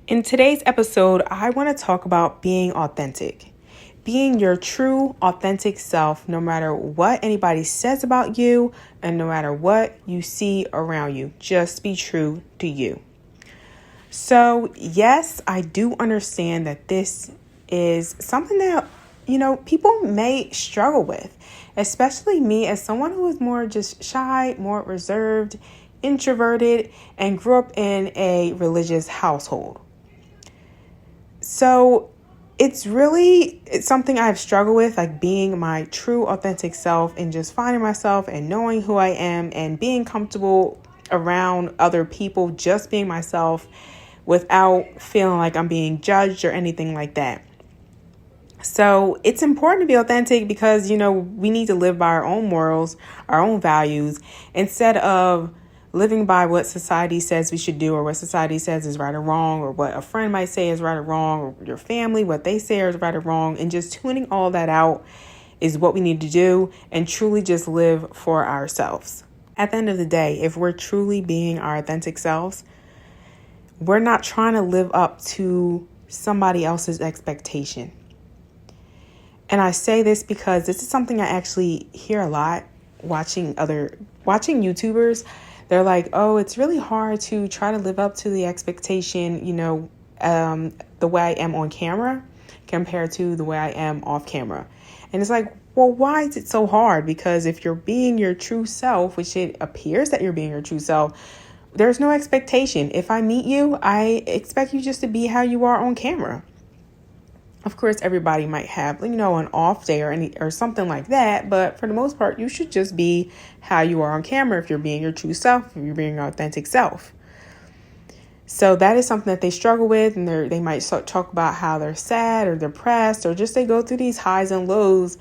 In today's episode, I want to talk about being authentic. Being your true, authentic self, no matter what anybody says about you and no matter what you see around you. Just be true to you. So, yes, I do understand that this is something that, people may struggle with, especially me as someone who is more just shy, more reserved, introverted, and grew up in a religious household. So it's something I've struggled with, like being my true authentic self and just finding myself and knowing who I am and being comfortable around other people, just being myself without feeling like I'm being judged or anything like that. So it's important to be authentic because, we need to live by our own morals, our own values, instead of living by what society says we should do or what society says is right or wrong or what a friend might say is right or wrong or your family, what they say is right or wrong, and just tuning all that out is what we need to do and truly just live for ourselves. At the end of the day, if we're truly being our authentic selves, we're not trying to live up to somebody else's expectation. And I say this because this is something I actually hear a lot watching YouTubers. They're like, oh, it's really hard to try to live up to the expectation, the way I am on camera compared to the way I am off camera. And it's like, well, why is it so hard? Because if you're being your true self, which it appears that you're being your true self, there's no expectation. If I meet you, I expect you just to be how you are on camera. Of course, everybody might have, an off day or something like that. But for the most part, you should just be how you are on camera if you're being your true self, if you're being your authentic self. So that is something that they struggle with. And they might talk about how they're sad or depressed or just they go through these highs and lows.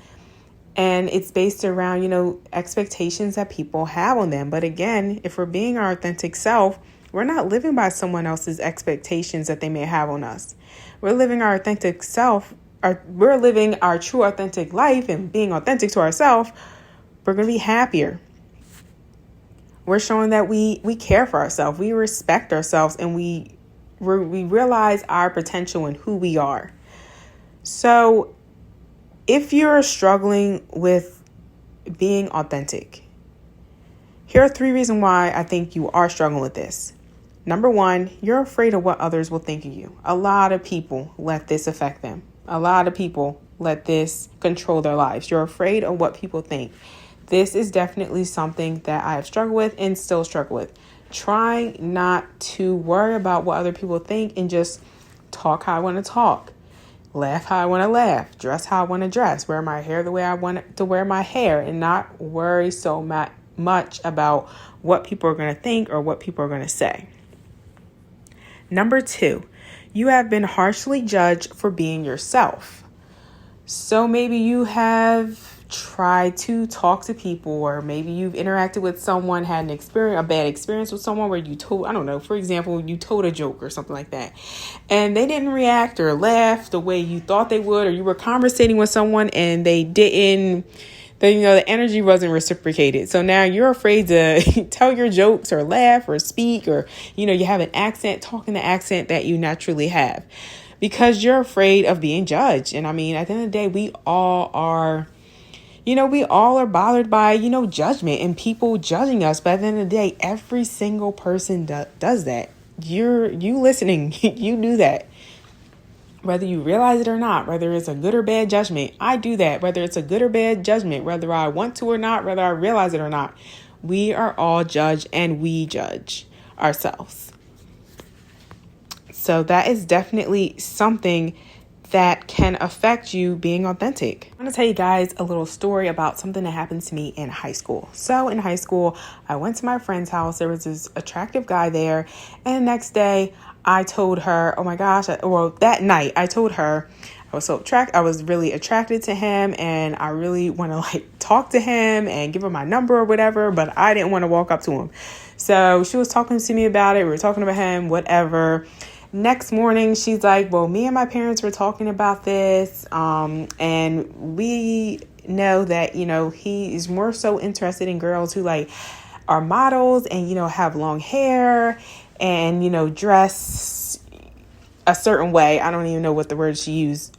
And it's based around, expectations that people have on them. But again, if we're being our authentic self, we're not living by someone else's expectations that they may have on us. We're living our authentic self. We're living our true authentic life and being authentic to ourselves. We're going to be happier. We're showing that we care for ourselves. We respect ourselves and we realize our potential and who we are. So if you're struggling with being authentic, here are 3 reasons why I think you are struggling with this. Number 1, you're afraid of what others will think of you. A lot of people let this affect them. A lot of people let this control their lives. You're afraid of what people think. This is definitely something that I have struggled with and still struggle with. Trying not to worry about what other people think and just talk how I want to talk. Laugh how I want to laugh. Dress how I want to dress. Wear my hair the way I want to wear my hair and not worry so much about what people are going to think or what people are going to say. Number 2, you have been harshly judged for being yourself. So maybe you have tried to talk to people, or maybe you've interacted with someone, had a bad experience with someone where you told, for example, you told a joke or something like that, and they didn't react or laugh the way you thought they would, or you were conversating with someone and they didn't. The energy wasn't reciprocated. So now you're afraid to tell your jokes or laugh or speak, or, you have an accent, talking the accent that you naturally have because you're afraid of being judged. And at the end of the day, we all are bothered by, judgment and people judging us. But at the end of the day, every single person does that. You listening, you do that. Whether you realize it or not, whether it's a good or bad judgment, I do that. Whether it's a good or bad judgment, whether I want to or not, whether I realize it or not, we are all judged and we judge ourselves. So that is definitely something that can affect you being authentic. I'm going to tell you guys a little story about something that happened to me in high school. So in high school, I went to my friend's house. There was this attractive guy there. And the next day, I told her, that night I told her I was really attracted to him and I really want to talk to him and give him my number or whatever, but I didn't want to walk up to him. So she was talking to me about it. We were talking about him, whatever. Next morning, she's like, well, me and my parents were talking about this. And we know that, he is more so interested in girls who are models and, have long hair and, dress a certain way. I don't even know what the word she used.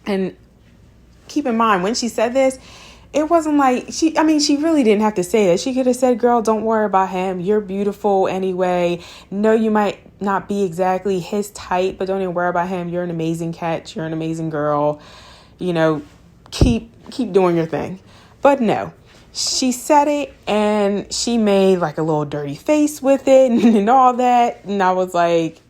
And keep in mind, when she said this, it wasn't like she really didn't have to say that. She could have said, girl, don't worry about him. You're beautiful anyway. No, you might not be exactly his type, but don't even worry about him. You're an amazing catch. You're an amazing girl. Keep doing your thing. But no, she said it and she made like a little dirty face with it and all that. And I was like,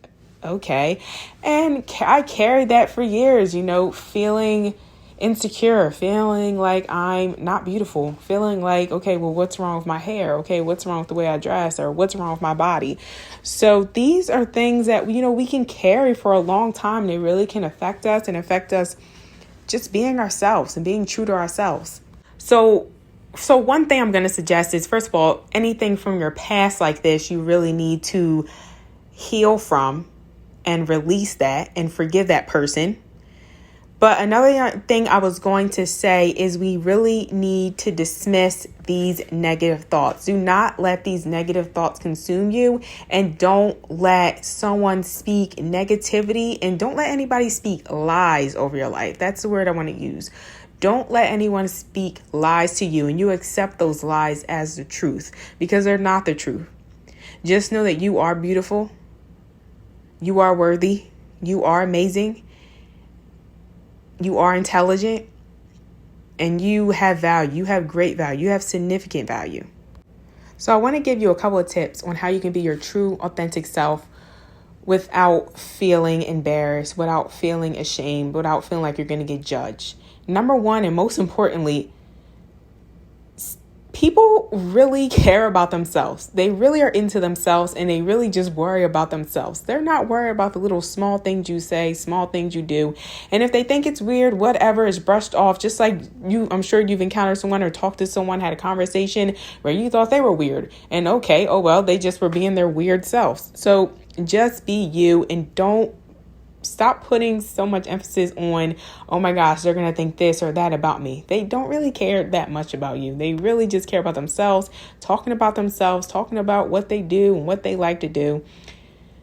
okay. And I carried that for years, feeling insecure, feeling like I'm not beautiful, feeling like, okay, well, what's wrong with my hair? Okay, what's wrong with the way I dress, or what's wrong with my body? So these are things that, we can carry for a long time. They really can affect us and affect us just being ourselves and being true to ourselves. So one thing I'm going to suggest is, first of all, anything from your past like this, you really need to heal from and release that and forgive that person. But another thing I was going to say is we really need to dismiss these negative thoughts. Do not let these negative thoughts consume you, and don't let someone speak negativity, and don't let anybody speak lies over your life. That's the word I want to use. Don't let anyone speak lies to you and you accept those lies as the truth, because they're not the truth. Just know that you are beautiful. You are worthy. You are amazing. You are intelligent, and you have value. You have great value. You have significant value. So I want to give you a couple of tips on how you can be your true, authentic self without feeling embarrassed, without feeling ashamed, without feeling like you're going to get judged. Number one, and most importantly, people really care about themselves. They really are into themselves, and they really just worry about themselves. They're not worried about the little small things you say, small things you do. And if they think it's weird, whatever is brushed off. Just like I'm sure you've encountered someone or talked to someone, had a conversation where you thought they were weird. And okay, oh well, they just were being their weird selves. So just be you, and don't stop putting so much emphasis on, oh my gosh, they're going to think this or that about me. They don't really care that much about you. They really just care about themselves, talking about what they do and what they like to do.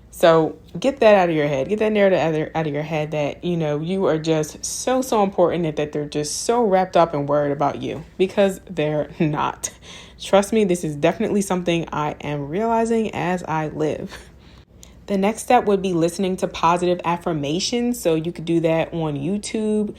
So get that out of your head. Get that narrative out of your head that, you are just so important, that they're just so wrapped up and worried about you, because they're not. Trust me, this is definitely something I am realizing as I live. The next step would be listening to positive affirmations. So you could do that on YouTube.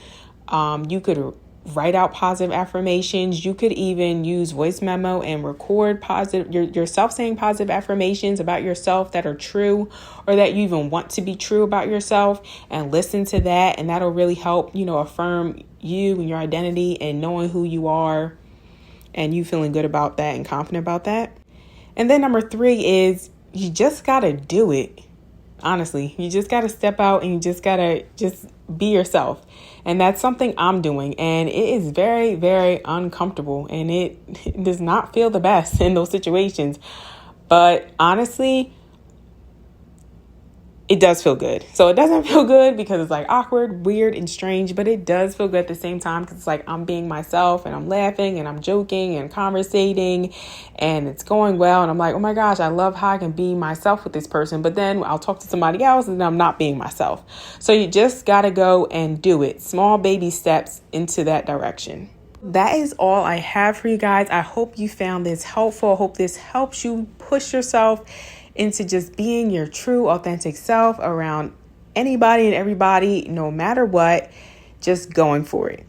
You could write out positive affirmations. You could even use voice memo and record yourself saying positive affirmations about yourself that are true, or that you even want to be true about yourself, and listen to that. And that'll really help, affirm you and your identity and knowing who you are, and you feeling good about that and confident about that. And then number 3 is, you just got to do it. Honestly, you just got to step out, and you just got to just be yourself. And that's something I'm doing. And it is very, very uncomfortable, and it does not feel the best in those situations. But honestly, it does feel good. So it doesn't feel good because it's like awkward, weird, and strange, but it does feel good at the same time, because it's like I'm being myself, and I'm laughing, and I'm joking and conversating, and it's going well. And I'm like, oh my gosh, I love how I can be myself with this person. But then I'll talk to somebody else and I'm not being myself. So you just got to go and do it. Small baby steps into that direction. That is all I have for you guys. I hope you found this helpful. I hope this helps you push yourself into just being your true, authentic self around anybody and everybody, no matter what, just going for it.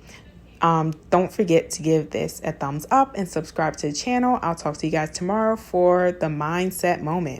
Don't forget to give this a thumbs up and subscribe to the channel. I'll talk to you guys tomorrow for the mindset moment.